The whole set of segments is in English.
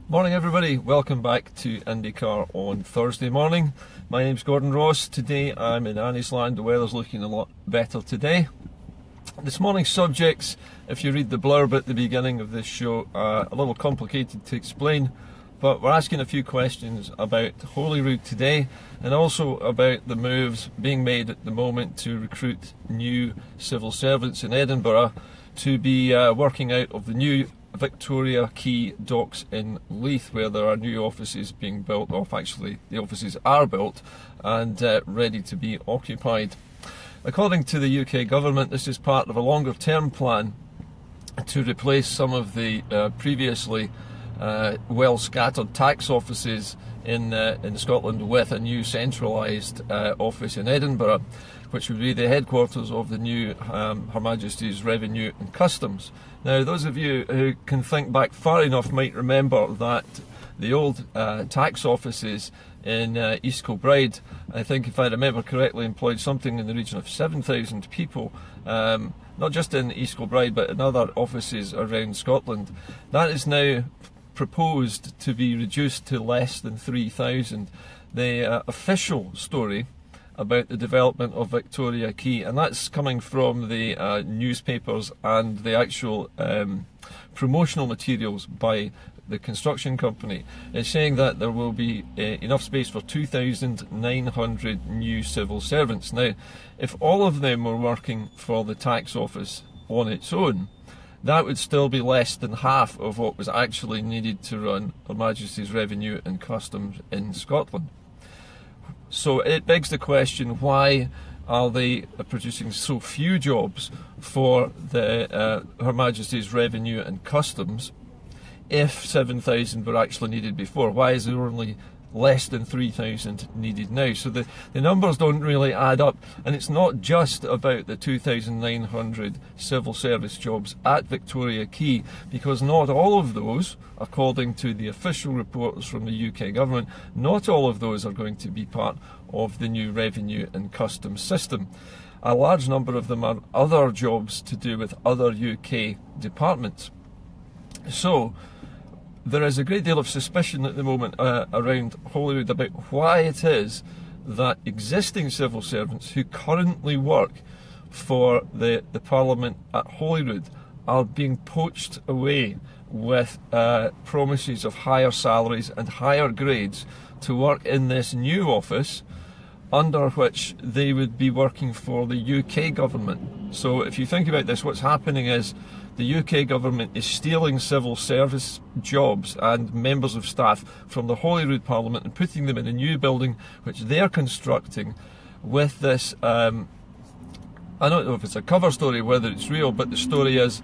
Morning everybody, welcome back to Indycar on Thursday morning. My name's Gordon Ross. Today I'm in Annie's Land. The weather's looking a lot better today. This morning's subjects, if you read the blurb at the beginning of this show, are a little complicated to explain, but we're asking a few questions about Holyrood today and also about the moves being made at the moment to recruit new civil servants in Edinburgh to be working out of the new Victoria Quay docks in Leith, where there are new offices being built, or actually the offices are built and ready to be occupied. According to the UK government, this is part of a longer term plan to replace some of the previously well scattered tax offices in Scotland with a new centralised office in Edinburgh, which would be the headquarters of the new Her Majesty's Revenue and Customs. Now, those of you who can think back far enough might remember that the old tax offices in East Kilbride, I think if I remember correctly, employed something in the region of 7,000 people, not just in East Kilbride but in other offices around Scotland. That is now proposed to be reduced to less than 3,000. The official story about the development of Victoria Quay, and that's coming from the newspapers and the actual promotional materials by the construction company, is saying that there will be enough space for 2,900 new civil servants. Now, if all of them were working for the tax office on its own, that would still be less than half of what was actually needed to run Her Majesty's Revenue and Customs in Scotland. So it begs the question, why are they producing so few jobs for the Her Majesty's Revenue and Customs if 7,000 were actually needed before? Why is there only less than 3,000 needed now? So the numbers don't really add up, and it's not just about the 2,900 civil service jobs at Victoria Quay, because not all of those, according to the official reports from the UK government, not all of those are going to be part of the new revenue and customs system. A large number of them are other jobs to do with other UK departments. So there is a great deal of suspicion at the moment around Holyrood about why it is that existing civil servants who currently work for the Parliament at Holyrood are being poached away with promises of higher salaries and higher grades to work in this new office, under which they would be working for the UK government. So if you think about this, what's happening is the UK government is stealing civil service jobs and members of staff from the Holyrood Parliament and putting them in a new building which they're constructing with this, I don't know if it's a cover story, whether it's real, but the story is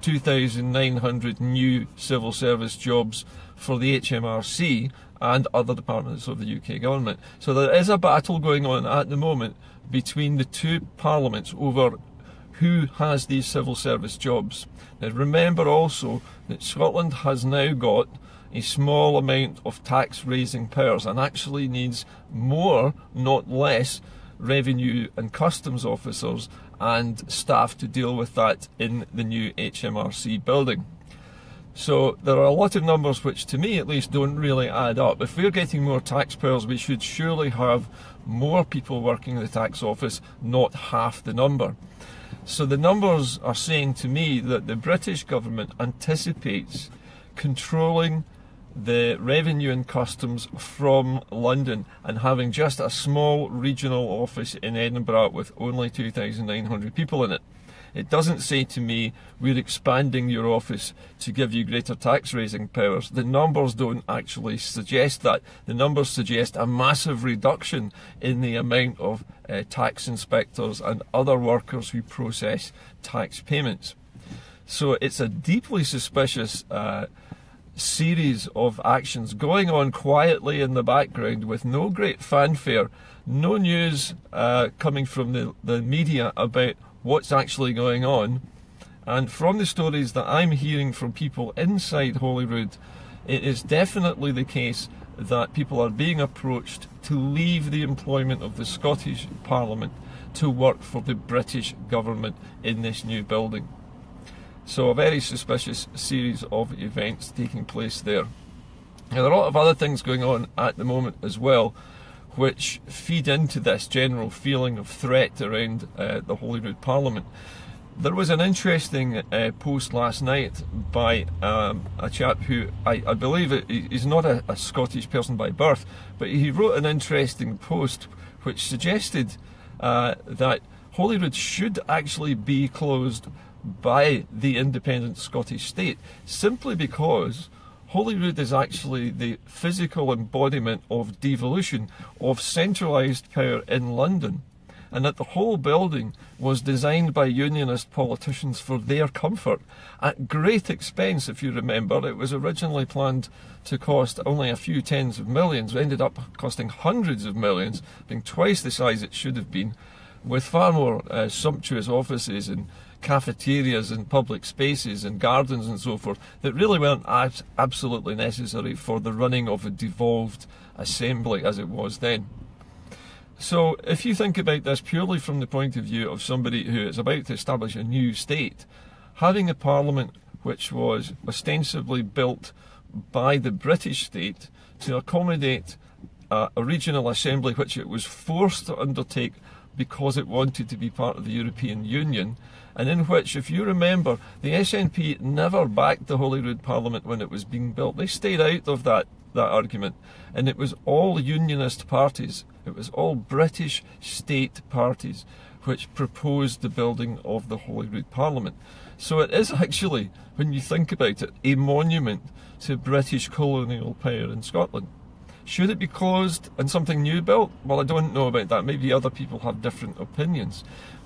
2,900 new civil service jobs for the HMRC and other departments of the UK government. So there is a battle going on at the moment between the two parliaments over who has these civil service jobs. Now remember also that Scotland has now got a small amount of tax raising powers and actually needs more, not less, revenue and customs officers and staff to deal with that in the new HMRC building. So there are a lot of numbers which, to me at least, don't really add up. If we're getting more tax powers, we should surely have more people working in the tax office, not half the number. So the numbers are saying to me that the British government anticipates controlling the revenue and customs from London and having just a small regional office in Edinburgh with only 2,900 people in it. It doesn't say to me, we're expanding your office to give you greater tax raising powers. The numbers don't actually suggest that. The numbers suggest a massive reduction in the amount of tax inspectors and other workers who process tax payments. So it's a deeply suspicious series of actions going on quietly in the background with no great fanfare, no news coming from the media about what's actually going on. And from the stories that I'm hearing from people inside Holyrood, it is definitely the case that people are being approached to leave the employment of the Scottish Parliament to work for the British government in this new building. So a very suspicious series of events taking place there. Now, there are a lot of other things going on at the moment as well, which feed into this general feeling of threat around the Holyrood Parliament. There was an interesting post last night by a chap who I believe he's not a Scottish person by birth, but he wrote an interesting post which suggested that Holyrood should actually be closed by the independent Scottish state, simply because Holyrood is actually the physical embodiment of devolution, of centralised power in London, and that the whole building was designed by unionist politicians for their comfort at great expense. If you remember, it was originally planned to cost only a few tens of millions. It ended up costing hundreds of millions, being twice the size it should have been, with far more sumptuous offices and cafeterias and public spaces and gardens and so forth that really weren't absolutely necessary for the running of a devolved assembly as it was then. So if you think about this purely from the point of view of somebody who is about to establish a new state, having a parliament which was ostensibly built by the British state to accommodate a regional assembly which it was forced to undertake because it wanted to be part of the European Union, and in which, if you remember, the SNP never backed the Holyrood Parliament when it was being built. They stayed out of that argument, and it was all unionist parties, it was all British state parties which proposed the building of the Holyrood Parliament. So it is actually, when you think about it, a monument to British colonial power in Scotland. Should it be closed and something new built? Well, I don't know about that. Maybe other people have different opinions.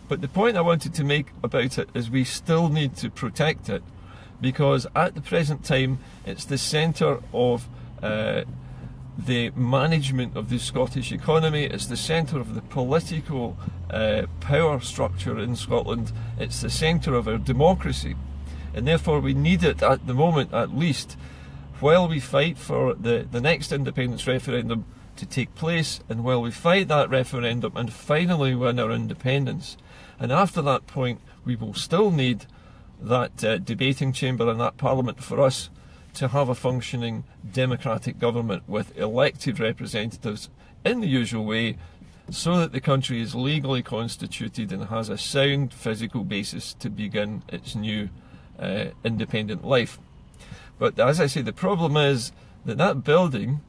But the point I wanted to make about it is we still need to protect it, because at the present time it's the centre of the management of the Scottish economy, it's the centre of the political power structure in Scotland, it's the centre of our democracy, and therefore we need it at the moment, at least, while we fight for the next independence referendum to take place, and while we fight that referendum and finally win our independence. And after that point, we will still need that debating chamber and that parliament for us to have a functioning democratic government with elected representatives in the usual way, so that the country is legally constituted and has a sound physical basis to begin its new independent life. But as I say, the problem is that that building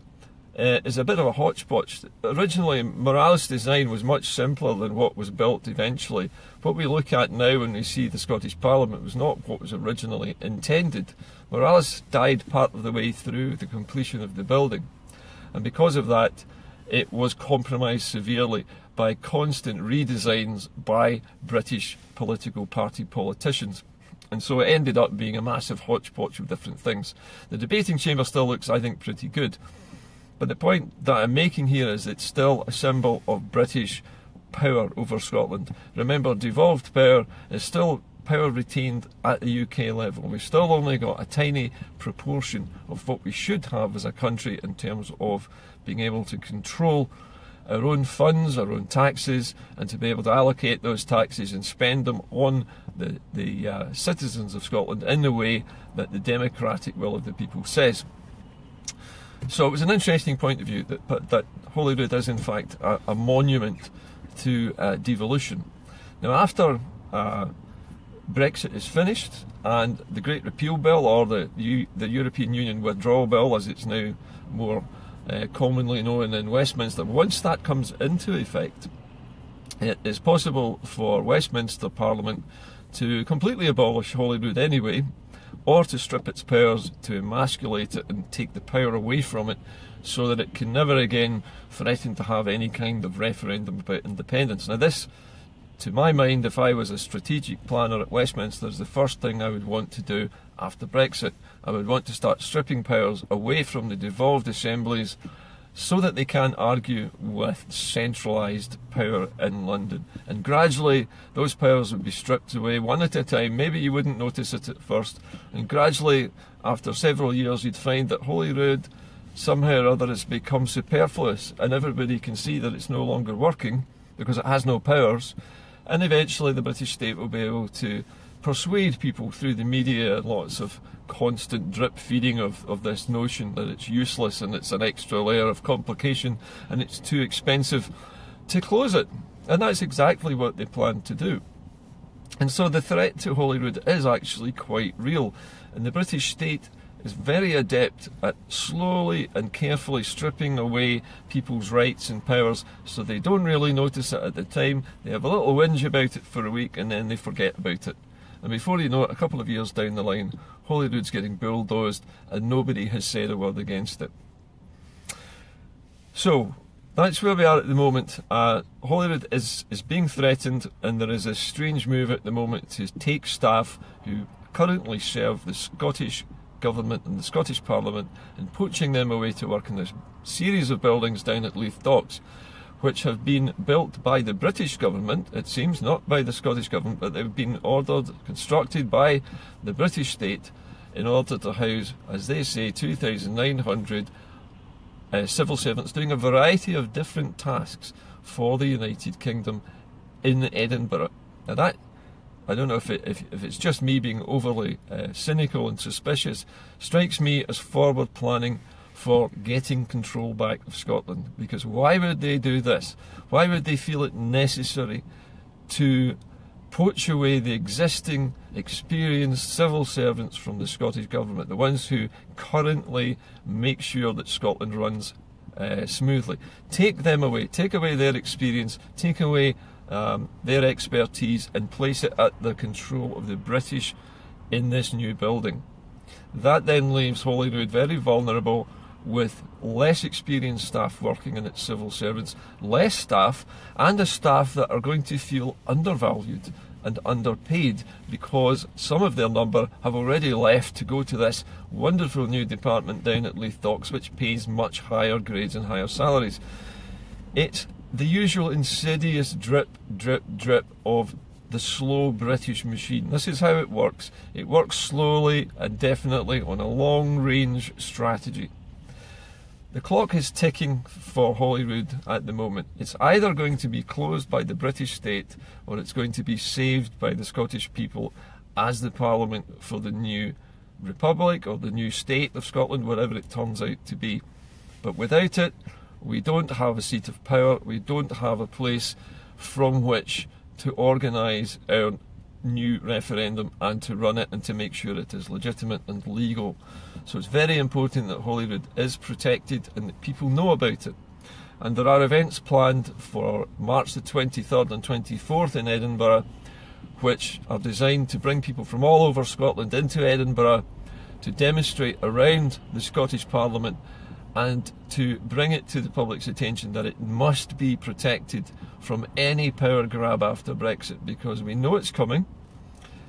is a bit of a hodgepodge. Originally, Morales' design was much simpler than what was built eventually. What we look at now when we see the Scottish Parliament was not what was originally intended. Morales died part of the way through the completion of the building, and because of that it was compromised severely by constant redesigns by British political party politicians. And so it ended up being a massive hodgepodge of different things. The debating chamber still looks, I think, pretty good. But the point that I'm making here is it's still a symbol of British power over Scotland. Remember, devolved power is still power retained at the UK level. We've still only got a tiny proportion of what we should have as a country in terms of being able to control our own funds, our own taxes, and to be able to allocate those taxes and spend them on the citizens of Scotland in the way that the democratic will of the people says. So it was an interesting point of view that Holyrood is in fact a monument to devolution. Now, after Brexit is finished and the Great Repeal Bill, or the European Union Withdrawal Bill as it's now more commonly known in Westminster, once that comes into effect, it is possible for Westminster Parliament to completely abolish Holyrood anyway, or to strip its powers, to emasculate it and take the power away from it, so that it can never again threaten to have any kind of referendum about independence. Now this, to my mind, if I was a strategic planner at Westminster, is the first thing I would want to do after Brexit. I would want to start stripping powers away from the devolved assemblies so that they can't argue with centralised power in London. And gradually those powers would be stripped away one at a time. Maybe you wouldn't notice it at first, and gradually after several years you'd find that Holyrood somehow or other has become superfluous, and everybody can see that it's no longer working because it has no powers, and eventually the British state will be able to persuade people through the media and lots of constant drip feeding of this notion that it's useless and it's an extra layer of complication and it's too expensive to close it. And that's exactly what they plan to do. And so the threat to Holyrood is actually quite real, and the British state is very adept at slowly and carefully stripping away people's rights and powers so they don't really notice it at the time. They have a little whinge about it for a week and then they forget about it. And before you know it, a couple of years down the line, Holyrood's getting bulldozed and nobody has said a word against it. So that's where we are at the moment. Holyrood is being threatened, and there is a strange move at the moment to take staff who currently serve the Scottish Government and the Scottish Parliament and poaching them away to work in this series of buildings down at Leith Docks, which have been built by the British government, it seems, not by the Scottish government, but they've been constructed by the British state in order to house, as they say, 2,900 civil servants doing a variety of different tasks for the United Kingdom in Edinburgh. Now that, I don't know if it's just me being overly cynical and suspicious, strikes me as forward planning for getting control back of Scotland. Because why would they do this? Why would they feel it necessary to poach away the existing experienced civil servants from the Scottish Government, the ones who currently make sure that Scotland runs smoothly? Take them away, take away their experience, take away their expertise and place it at the control of the British in this new building. That then leaves Holyrood very vulnerable, with less experienced staff working in its civil servants, less staff, and a staff that are going to feel undervalued and underpaid because some of their number have already left to go to this wonderful new department down at Leith Docks, which pays much higher grades and higher salaries. It's the usual insidious drip, drip, drip of the slow British machine. This is how it works. It works slowly and definitely on a long-range strategy. The clock is ticking for Holyrood at the moment. It's either going to be closed by the British state or it's going to be saved by the Scottish people as the Parliament for the new Republic or the new state of Scotland, whatever it turns out to be. But without it, we don't have a seat of power, we don't have a place from which to organise our new referendum and to run it and to make sure it is legitimate and legal. So it's very important that Holyrood is protected and that people know about it. And there are events planned for March the 23rd and 24th in Edinburgh, which are designed to bring people from all over Scotland into Edinburgh to demonstrate around the Scottish Parliament and to bring it to the public's attention that it must be protected from any power grab after Brexit, because we know it's coming.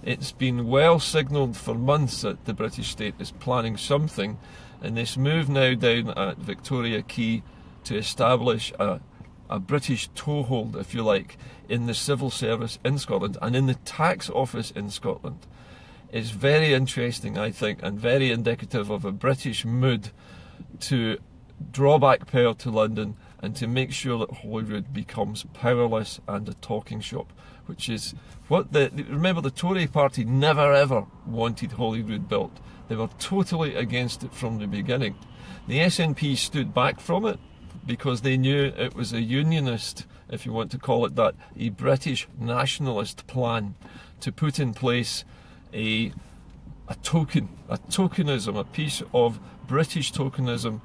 It's been well signalled for months that the British state is planning something, and this move now down at Victoria Quay to establish a British toehold, if you like, in the civil service in Scotland and in the tax office in Scotland is very interesting, I think, and very indicative of a British mood to draw back power to London and to make sure that Holyrood becomes powerless and a talking shop, which is what remember the Tory party never ever wanted Holyrood built. They were totally against it from the beginning. The SNP stood back from it because they knew it was a unionist, if you want to call it that, a British nationalist plan to put in place a tokenism, a piece of British tokenism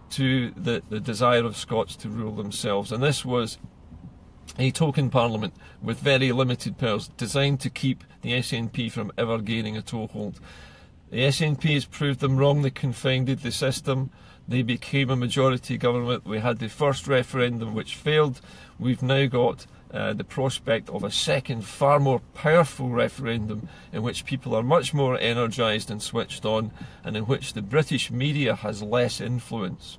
to the desire of Scots to rule themselves. And this was a token parliament with very limited powers, designed to keep the SNP from ever gaining a toehold. The SNP has proved them wrong. They confounded the system. They became a majority government. We had the first referendum which failed. We've now got the prospect of a second, far more powerful referendum in which people are much more energised and switched on, and in which the British media has less influence.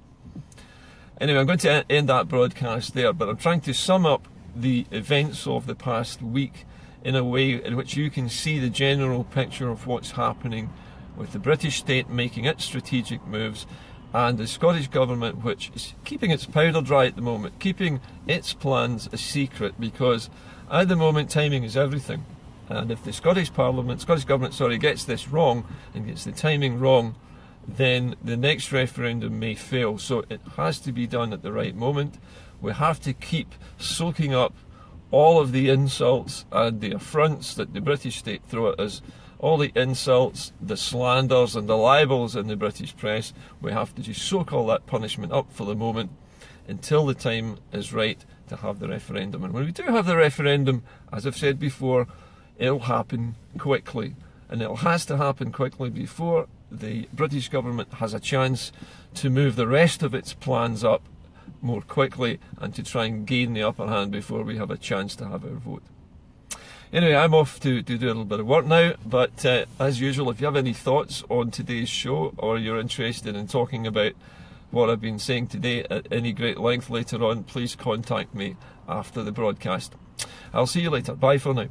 Anyway, I'm going to end that broadcast there, but I'm trying to sum up the events of the past week in a way in which you can see the general picture of what's happening with the British state making its strategic moves, and the Scottish Government, which is keeping its powder dry at the moment, keeping its plans a secret, because at the moment timing is everything. And if the Scottish Government, gets this wrong and gets the timing wrong, then the next referendum may fail. So it has to be done at the right moment. We have to keep soaking up all of the insults and the affronts that the British state throw at us, all the insults, the slanders and the libels in the British press. We have to just soak all that punishment up for the moment until the time is right to have the referendum. And when we do have the referendum, as I've said before, it'll happen quickly. And it has to happen quickly before the British government has a chance to move the rest of its plans up more quickly and to try and gain the upper hand before we have a chance to have our vote. Anyway, I'm off to do a little bit of work now, but as usual, if you have any thoughts on today's show, or you're interested in talking about what I've been saying today at any great length later on, please contact me after the broadcast. I'll see you later. Bye for now.